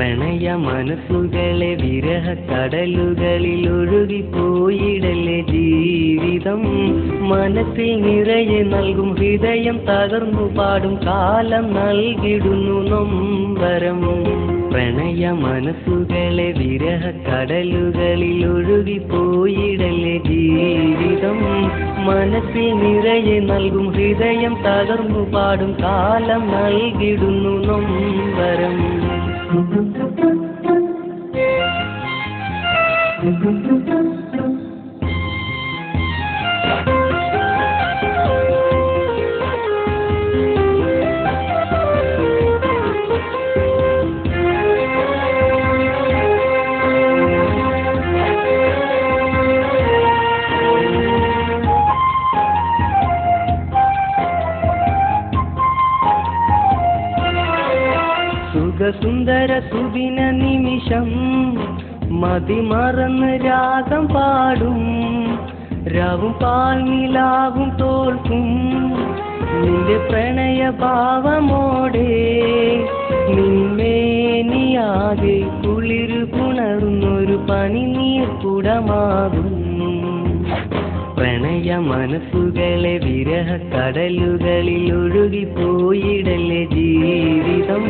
പ്രണയ മനസ്സുകളെ വിരഹ കടലുകളിൽ ഒഴുകിപ്പോയിടല്ലേ ജീവിതം. മനസ്സിൽ നിറയെ നൽകും ഹൃദയം തകർന്നു പാടും കാലം നൽകിടുന്നു നൊമ്പരം. പ്രണയ മനസ്സുകളെ വിരഹ കടലുകളിൽ ഒഴുകിപ്പോയിടല്ലേ ജീവിതം. മനസ്സിൽ നിറയെ നൽകും ഹൃദയം തകർന്നു പാടും കാലം നൽകിടുന്നു നൊമ്പരം. സുന്ദര സുദിന നിമിഷം മതിമറന്ന് രാഗം പാടും. രാവും പാൽനിലാവും തോൽക്കും നിന്റെ പ്രണയഭാവമോടെ. നിന്മേനിയാകെ കുളിരു പുണർന്നൊരു പനിനീർ കുടമാകും. പ്രണയ മനസ്സുകളെ വിരഹ കടലുകളിൽ ഒഴുകിപ്പോയിടല്ലേ ജീവിതം.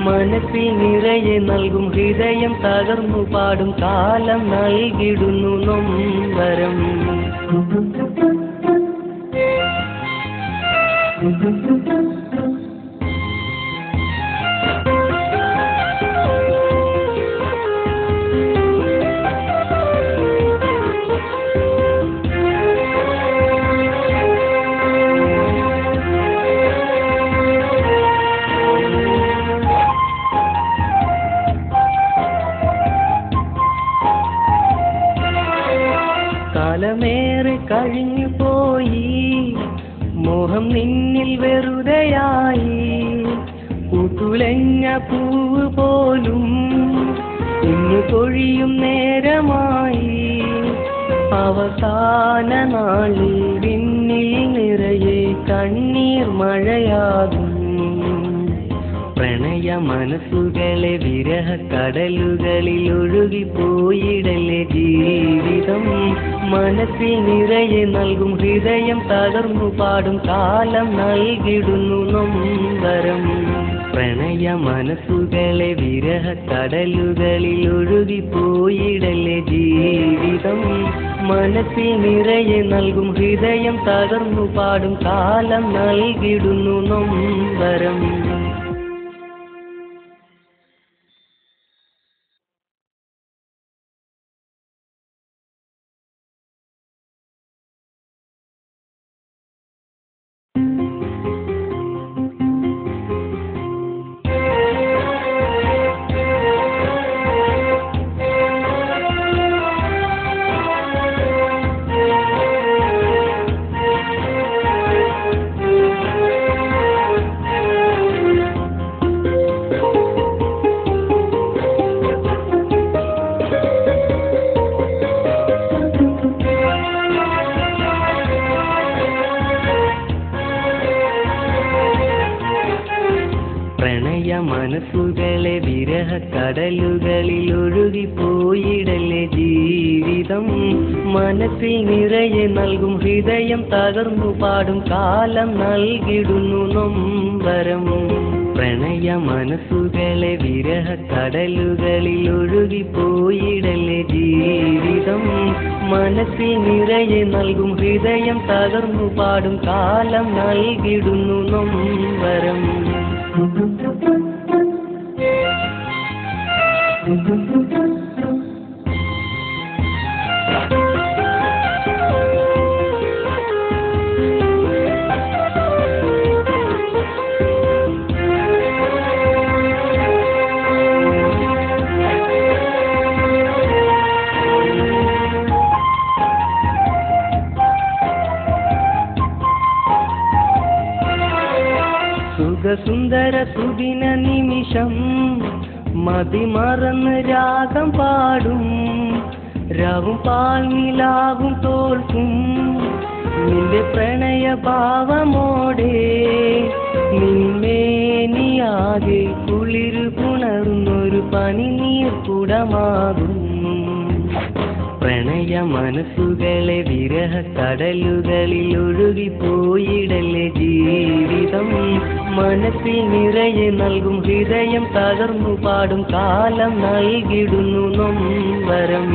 മനസ്സിൽ നിറയെ നൽകും ഹൃദയം തകർന്നു പാടും കാലം നൽകിടുന്നു നൊമ്പരം. കാലമേറെ കഴിഞ്ഞു പോയി മോഹം നിന്നിൽ വെറുതെയായി. പൂത്തുലഞ്ഞ പൂവ് പോലും ഇന്നു പൊഴിയും നേരമായി. അവസാന നാളിൽ വിണ്ണിൽ നിറയെ കണ്ണീർ മഴയാകും. പ്രണയ മനസ്സുകളെ വിരഹ കടലുകളിൽ ഒഴുകിപ്പോയിടല്ലേ ജീവിതം. മനസ്സിൽ നിറയെ നൽകും ഹൃദയം തകർന്നു പാടും കാലം നൽകിടുന്നു നൊമ്പരം. പ്രണയ മനസ്സുകളെ വിരഹ കടലുകളിൽ ഒഴുകിപ്പോയിടല്ലേ ജീവിതം. മനസ്സിൽ നിറയെ നൽകും ഹൃദയം തകർന്നു പാടും കാലം നൽകിടുന്നു നൊമ്പരം. മനസ്സുകളെ വിരഹ കടലുകളിൽ ഒഴുകിപ്പോയിടല്ലേ ജീവിതം. മനസ്സിൽ നിറയെ നൽകും ഹൃദയം തകർന്നു പാടും കാലം നൽകിടുന്നു നൊമ്പരം. പ്രണയ മനസ്സുകളെ വിരഹ കടലുകളിൽ ഒഴുകിപ്പോയിടല്ലേ ജീവിതം. മനസ്സിൽ നിറയെ നൽകും ഹൃദയം തകർന്നു പാടും കാലം നൽകിടുന്നു നൊമ്പരം. സുന്ദര സുദിന നിമിഷം മതിമറന്ന് രാഗം പാടും. രാവും പാൽനിലാവും തോൽക്കും നിന്റെ പ്രണയഭാവമോടെ. നിന്മേനിയാകെ കുളിരു പുണർന്നൊരു പനിനീർക്കുടമാകും. പ്രണയ മനസ്സുകളെ വിരഹ കടലുകളിൽ ഒഴുകിപ്പോയിടല്ലേ ജീവിതം. മനസ്സിൽ നിറയെ നൽകും ഹൃദയം തകർന്നു പാടും കാലം നൽകിടുന്നു നൊമ്പരം.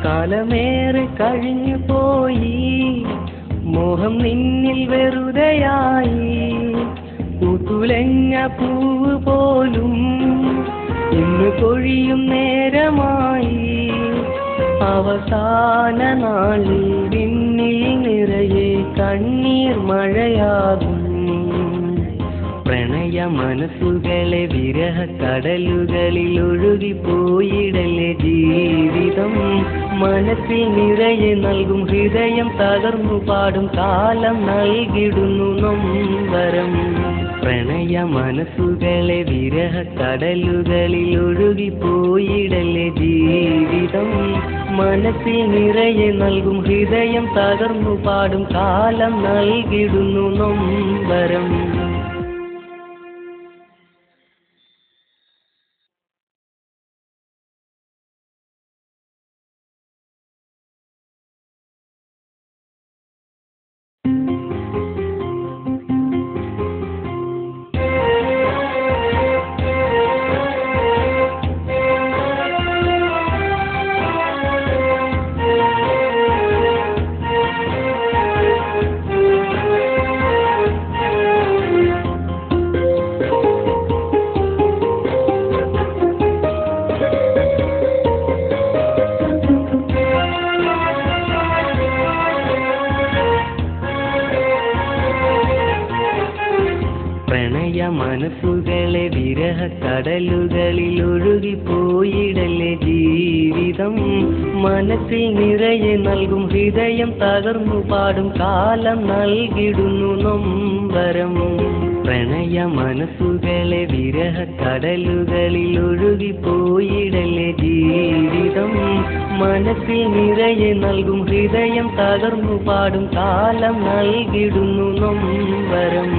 കാലമേറെ കഴിഞ്ഞു പോയി, മോഹം നിന്നിൽ വെറുതെയായി. പൂത്തുലഞ്ഞ പൂവ് പോലും ഇന്ന് പൊഴിയും നേരമായി. അവസാന നാളിൽ വിണ്ണിൽ നിറയെ കണ്ണീർ മഴയാകും. പ്രണയ മനസ്സുകളെ വിരഹ കടലുകളിൽ ഒഴുകിപ്പോയിടല്ലേ ജീവിതം. മനസ്സിൽ നിറയെ നൽകും ഹൃദയം തകർന്നു പാടും കാലം നൽകിടുന്നു നൊമ്പരം. പ്രണയ മനസ്സുകളെ വിരഹ കടലുകളിൽ ഒഴുകിപ്പോയിടല്ലേ ജീവിതം. മനസ്സിൽ നിറയെ നൽകും ഹൃദയം തകർന്നു പാടും കാലം നൽകിടുന്നു നൊമ്പരം. മനസ്സുകളെ വിരഹ കടലുകളിൽ ഒഴുകിപ്പോയിടല്ലേ ജീവിതം. മനസ്സിൽ നിറയെ നൽകും ഹൃദയം തകർന്നു പാടും കാലം നൽകിടുന്നു നൊമ്പരം. പ്രണയ മനസ്സുകളെ വിരഹ കടലുകളിൽ ഒഴുകിപ്പോയിടല്ലേ ജീവിതം. മനസ്സിൽ നിറയെ നൽകും ഹൃദയം തകർന്നു പാടും കാലം നൽകിടുന്നു നൊമ്പരം.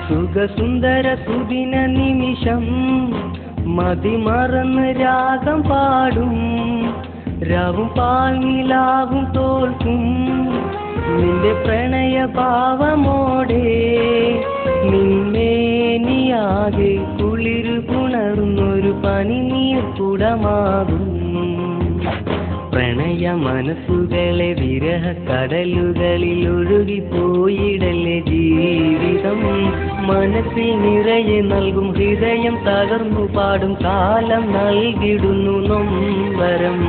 സുഖസുന്ദര സുദിന നിമിഷം മതിമറന്ന് രാഗം പാടും. രാവും പാൽനിലാവും തോൽക്കും നിന്റെ പ്രണയ ഭാവമോടെ. നിന്മേനിയാകെ കുളിരു പുണർന്നൊരു പനിനീർക്കുടമാകും. പ്രണയ മനസ്സുകളെ വിരഹ കടലുകളിൽ ഒഴുകിപ്പോയിടല്ലേ ജീവിതം. മനസ്സിൽ നിറയെ നൽകും ഹൃദയം തകർന്നു പാടും കാലം നൽകിടുന്നു നൊമ്പരം.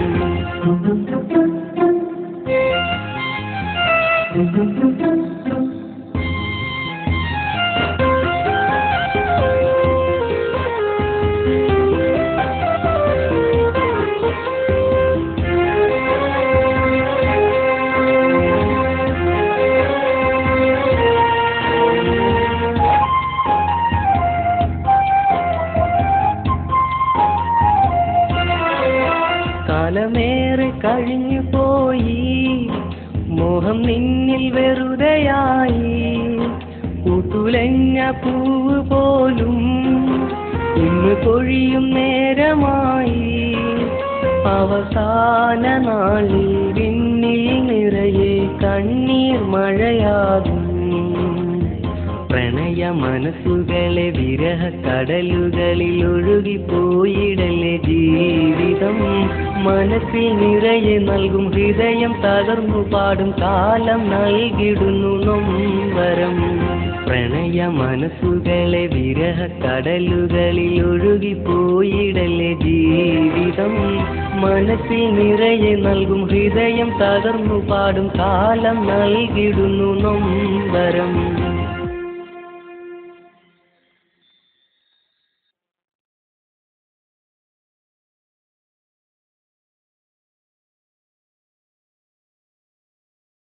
കാലമേറെ കഴിഞ്ഞു പോയി, മോഹം നിന്നിൽ വെറുതെയായി. പൂത്തുലഞ്ഞ പൂവ് പോലും ഇന്ന് പൊഴിയും നേരമായി. അവസാന നാളിൽ വിണ്ണിൽ നിറയെ കണ്ണീർ മഴയാകും. പ്രണയ മനസ്സുകളെ വിരഹ കടലുകളിൽ ഒഴുകിപ്പോയിടലെ ജീവിതം. മനസ്സിൽ നിറയെ നൽകും ഹൃദയം തകർന്നു പാടും കാലം നൽകിടുന്നു നൊമ്പരം. പ്രണയ മനസ്സുകളെ വിരഹ കടലുകളിൽ ഒഴുകിപ്പോയിടലെ ജീവിതം. മനസ്സിൽ നിറയെ നൽകും ഹൃദയം തകർന്നു പാടും കാലം നൽകിടുന്നു നൊമ്പരം.